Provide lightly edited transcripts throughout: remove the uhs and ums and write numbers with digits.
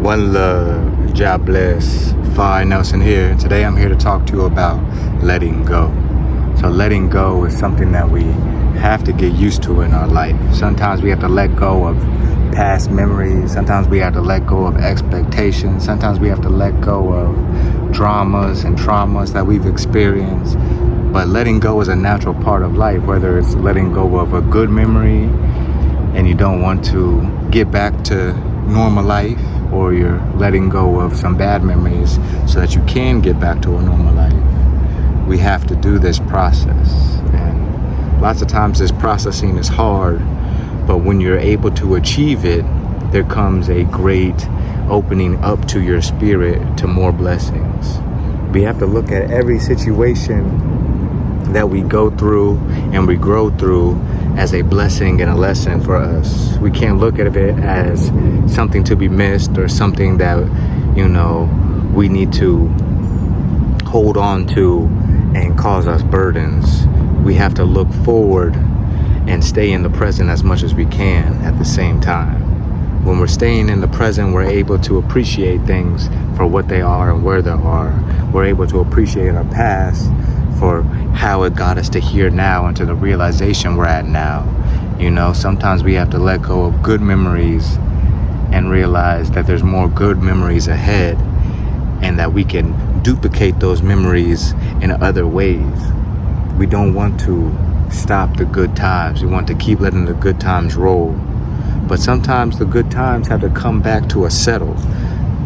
One love, God bless. Fi Nelson here. Today I'm here to talk to you about letting go. So letting go is something that we have to get used to in our life. Sometimes we have to let go of past memories. Sometimes we have to let go of expectations. Sometimes we have to let go of dramas and traumas that we've experienced. But letting go is a natural part of life, whether it's letting go of a good memory and you don't want to get back to normal life, or you're letting go of some bad memories so that you can get back to a normal life. We have to do this process, and lots of times this processing is hard, but when you're able to achieve it, there comes a great opening up to your spirit to more blessings. We have to look at every situation that we go through and we grow through as a blessing and a lesson for us. We can't look at it as something to be missed or something that, we need to hold on to and cause us burdens. We have to look forward and stay in the present as much as we can at the same time. When we're staying in the present, we're able to appreciate things for what they are and where they are. We're able to appreciate our past for how it got us to here now and to the realization we're at now. Sometimes we have to let go of good memories and realize that there's more good memories ahead, and that we can duplicate those memories in other ways. We don't want to stop the good times. We want to keep letting the good times roll. But sometimes the good times have to come back to a settle.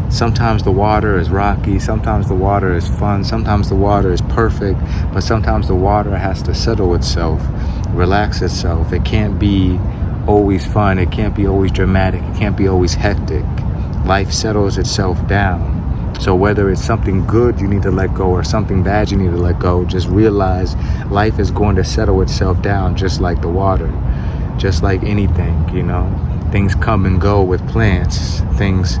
Sometimes the water is rocky, sometimes the water is fun, sometimes the water is perfect, but sometimes the water has to settle itself, relax itself. It can't be always fun, it can't be always dramatic, it can't be always hectic. Life settles itself down. So whether it's something good you need to let go or something bad you need to let go, just realize life is going to settle itself down just like the water, just like anything, Things come and go with plants, things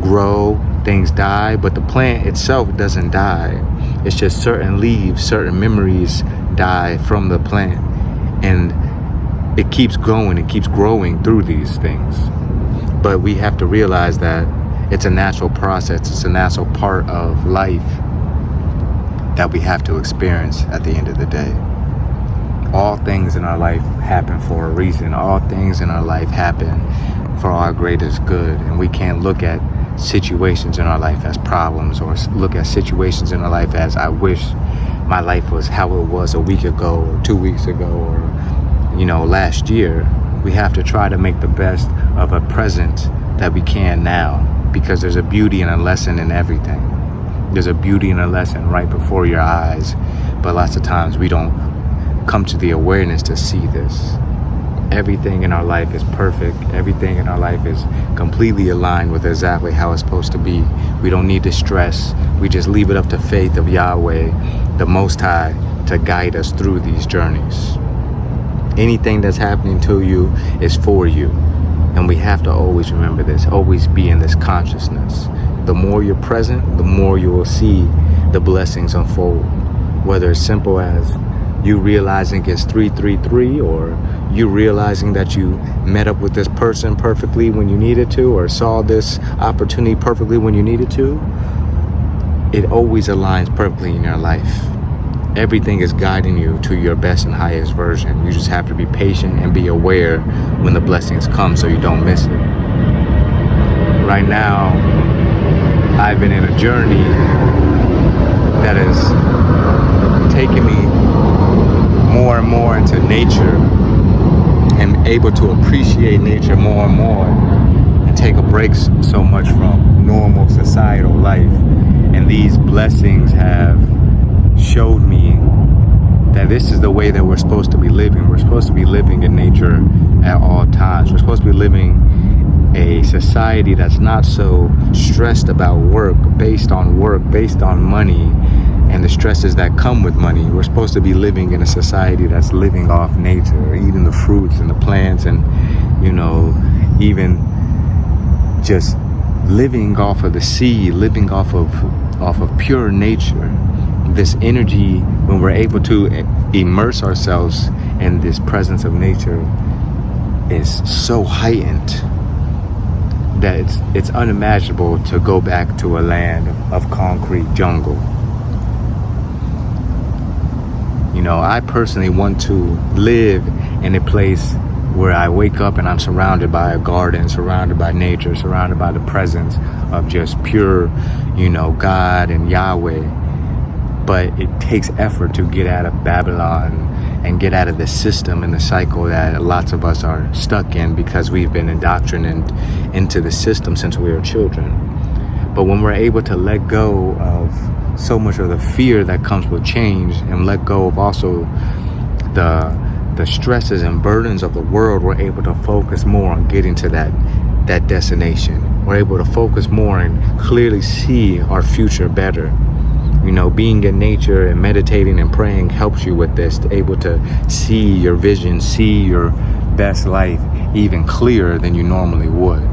grow, things die, but the plant itself doesn't die. It's just certain leaves, certain memories die from the plant, and it keeps going, it keeps growing through these things. But we have to realize that it's a natural process, it's a natural part of life that we have to experience at the end of the day. All things in our life happen for a reason. All things in our life happen for our greatest good, and we can't look at situations in our life as problems, or look at situations in our life as I wish my life was how it was a week ago or 2 weeks ago or last year. We have to try to make the best of a present that we can now, because there's a beauty and a lesson in everything. There's a beauty and a lesson right before your eyes, but lots of times we don't come to the awareness to see this. Everything in our life is perfect. Everything in our life is completely aligned with exactly how it's supposed to be. We don't need to stress. We just leave it up to faith of Yahweh, the Most High, to guide us through these journeys. Anything that's happening to you is for you. And we have to always remember this, always be in this consciousness. The more you're present, the more you will see the blessings unfold. Whether it's simple as you realizing it's 333, or you realizing that you met up with this person perfectly when you needed to, or saw this opportunity perfectly when you needed to. It always aligns perfectly in your life. Everything is guiding you to your best and highest version. You just have to be patient and be aware when the blessings come so you don't miss it. Right now, I've been in a journey that has taken me more and more into nature, and able to appreciate nature more and more, and take a break so much from normal societal life. And these blessings have showed me that this is the way that we're supposed to be living. We're supposed to be living in nature at all times. We're supposed to be living a society that's not so stressed about work, based on money, and the stresses that come with money. We're supposed to be living in a society that's living off nature, eating the fruits and the plants, and even just living off of the sea, living off of pure nature. This energy, when we're able to immerse ourselves in this presence of nature, is so heightened. that it's unimaginable to go back to a land of concrete jungle. You know, I personally want to live in a place where I wake up and I'm surrounded by a garden, surrounded by nature, surrounded by the presence of just pure, you know, God and Yahweh. But it takes effort to get out of Babylon and get out of the system and the cycle that lots of us are stuck in because we've been indoctrinated into the system since we were children. But when we're able to let go of so much of the fear that comes with change and let go of also the stresses and burdens of the world, we're able to focus more on getting to that destination. We're able to focus more and clearly see our future better. You know, being in nature and meditating and praying helps you with this, to able to see your vision, see your best life even clearer than you normally would.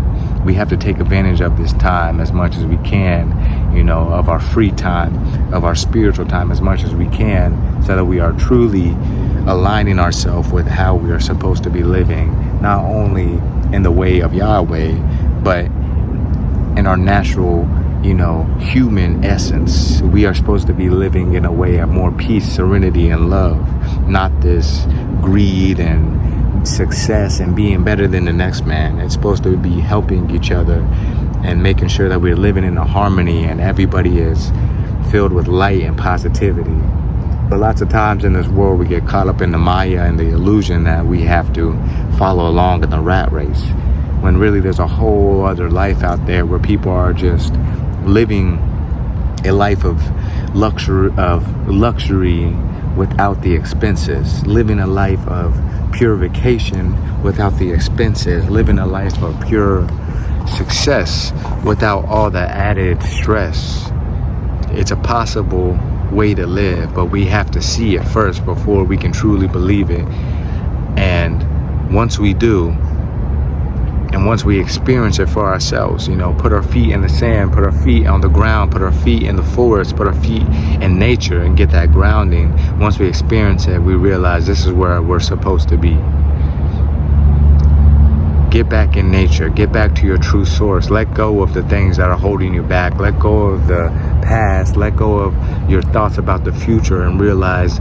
We have to take advantage of this time as much as we can, you know, of our free time, of our spiritual time as much as we can, so that we are truly aligning ourselves with how we are supposed to be living, not only in the way of Yahweh, but in our natural, you know, human essence. We are supposed to be living in a way of more peace, serenity, and love, not this greed and success and being better than the next man. It's supposed to be helping each other and making sure that we're living in a harmony and everybody is filled with light and positivity. But lots of times in this world, we get caught up in the Maya and the illusion that we have to follow along in the rat race, when really there's a whole other life out there where people are just living a life of luxury without the expenses, living a life of purification without the expenses, living a life of pure success without all the added stress. It's a possible way to live, but we have to see it first before we can truly believe it. And once we do, and once we experience it for ourselves, you know, put our feet in the sand, put our feet on the ground, put our feet in the forest, put our feet in nature and get that grounding. Once we experience it, we realize this is where we're supposed to be. Get back in nature. Get back to your true source. Let go of the things that are holding you back. Let go of the past. Let go of your thoughts about the future and realize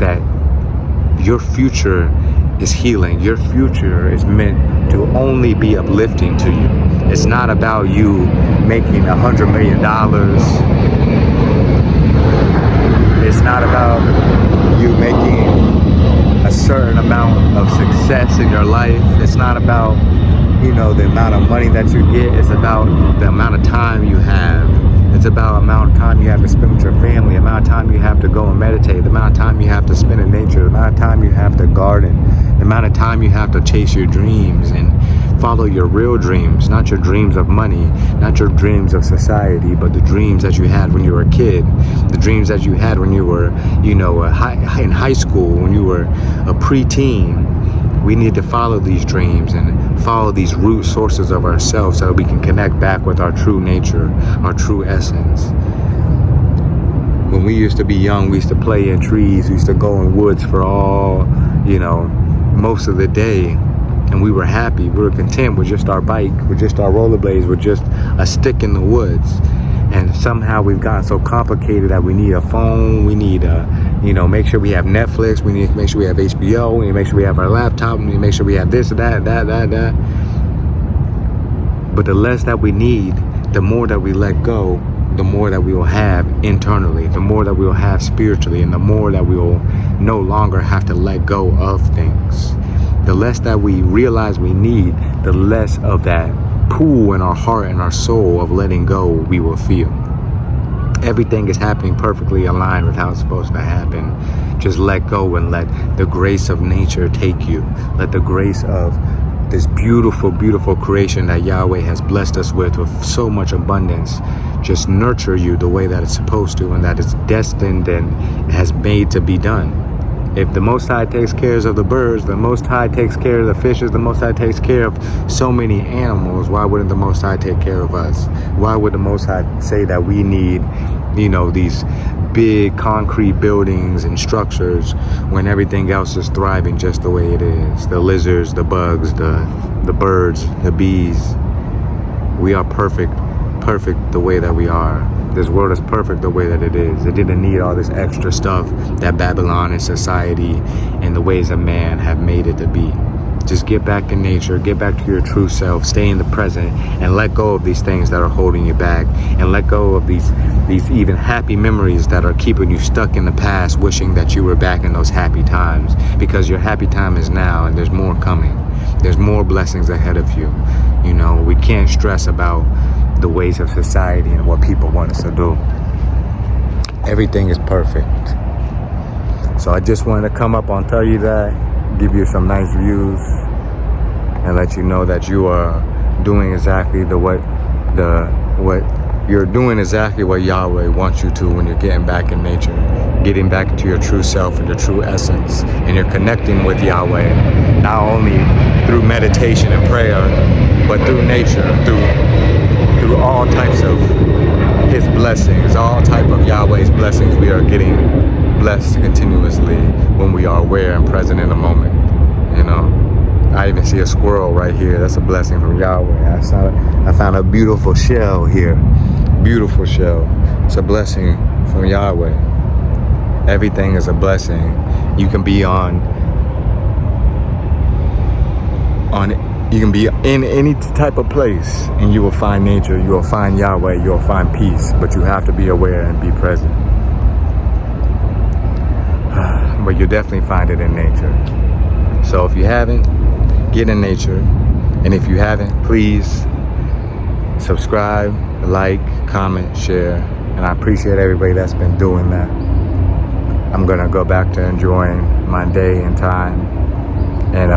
that your future is healing. Your future is meant to only be uplifting to you. It's not about you making $100 million. It's not about you making a certain amount of success in your life. It's not about, you know, the amount of money that you get. It's about the amount of time you have. It's about the amount of time you have to spend with your family, the amount of time you have to go and meditate, the amount of time you have to spend in nature, the amount of time you have to garden, the amount of time you have to chase your dreams and follow your real dreams, not your dreams of money, not your dreams of society, but the dreams that you had when you were a kid, the dreams that you had when you were, you know, in high school, when you were a preteen. We need to follow these dreams and follow these root sources of ourselves so that we can connect back with our true nature, our true essence. When we used to be young, we used to play in trees, we used to go in woods for all, you know, most of the day. And we were happy, we were content with just our bike, with just our rollerblades, with just a stick in the woods. And somehow we've gotten so complicated that we need a phone, we need you know, make sure we have Netflix, we need to make sure we have HBO, we need to make sure we have our laptop, we need to make sure we have this, that. But the less that we need, the more that we let go, the more that we will have internally, the more that we will have spiritually, and the more that we will no longer have to let go of things. The less that we realize we need, the less of that pool in our heart and our soul of letting go we will feel. Everything is happening perfectly aligned with how it's supposed to happen. Just let go and let the grace of nature take you. Let the grace of this beautiful, beautiful creation that Yahweh has blessed us with so much abundance just nurture you the way that it's supposed to, and that it's destined and has made to be done. If the Most High takes care of the birds, the Most High takes care of the fishes, the Most High takes care of so many animals, why wouldn't the Most High take care of us? Why would the Most High say that we need, you know, these big concrete buildings and structures when everything else is thriving just the way it is? The lizards, the bugs, the birds, the bees. We are perfect the way that we are. This world is perfect the way that it is. It didn't need all this extra stuff that Babylon and society and the ways of man have made it to be. Just get back to nature, get back to your true self, stay in the present, and let go of these things that are holding you back, and let go of these even happy memories that are keeping you stuck in the past, wishing that you were back in those happy times, because your happy time is now, and there's more coming. There's more blessings ahead of you. You know, we can't stress about the ways of society and what people want us to do. Everything is perfect. So I just wanted to come up and tell you that, give you some nice views, and let you know that you are doing exactly what Yahweh wants you to when you're getting back in nature, getting back into your true self and your true essence, and you're connecting with Yahweh, not only through meditation and prayer, but through nature, through all types of His blessings, all type of Yahweh's blessings. We are getting blessed continuously when we are aware and present in the moment. You know, I even see a squirrel right here. That's a blessing from Yahweh. I found a beautiful shell here. Beautiful shell. It's a blessing from Yahweh. Everything is a blessing. You can be you can be in any type of place, and you will find nature, you will find Yahweh, you will find peace, but you have to be aware and be present. But you'll definitely find it in nature. So if you haven't, get in nature. And if you haven't, please subscribe, like, comment, share. And I appreciate everybody that's been doing that. I'm gonna go back to enjoying my day and time. And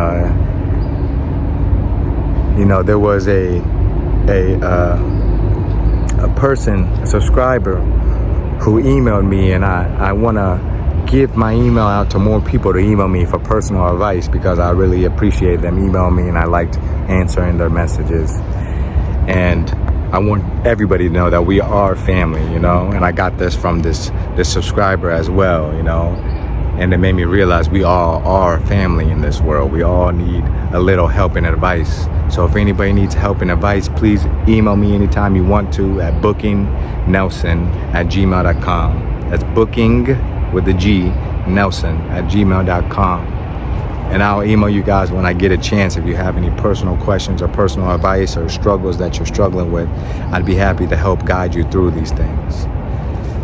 you know, there was a person, a subscriber, who emailed me, and I wanna give my email out to more people to email me for personal advice, because I really appreciate them emailing me and I liked answering their messages. And I want everybody to know that we are family, you know, and I got this from this subscriber as well, you know, and it made me realize we all are family in this world. We all need a little help and advice. So if anybody needs help and advice, please email me anytime you want to at bookingnelson@gmail.com. That's booking with the G, Nelson@gmail.com. And I'll email you guys when I get a chance. If you have any personal questions or personal advice or struggles that you're struggling with, I'd be happy to help guide you through these things.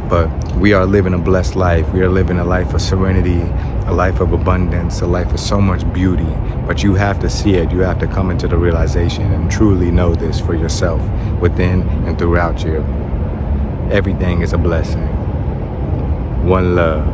But we are living a blessed life. We are living a life of serenity, a life of abundance, a life of so much beauty. But you have to see it. You have to come into the realization and truly know this for yourself, within and throughout you. Everything is a blessing. One love.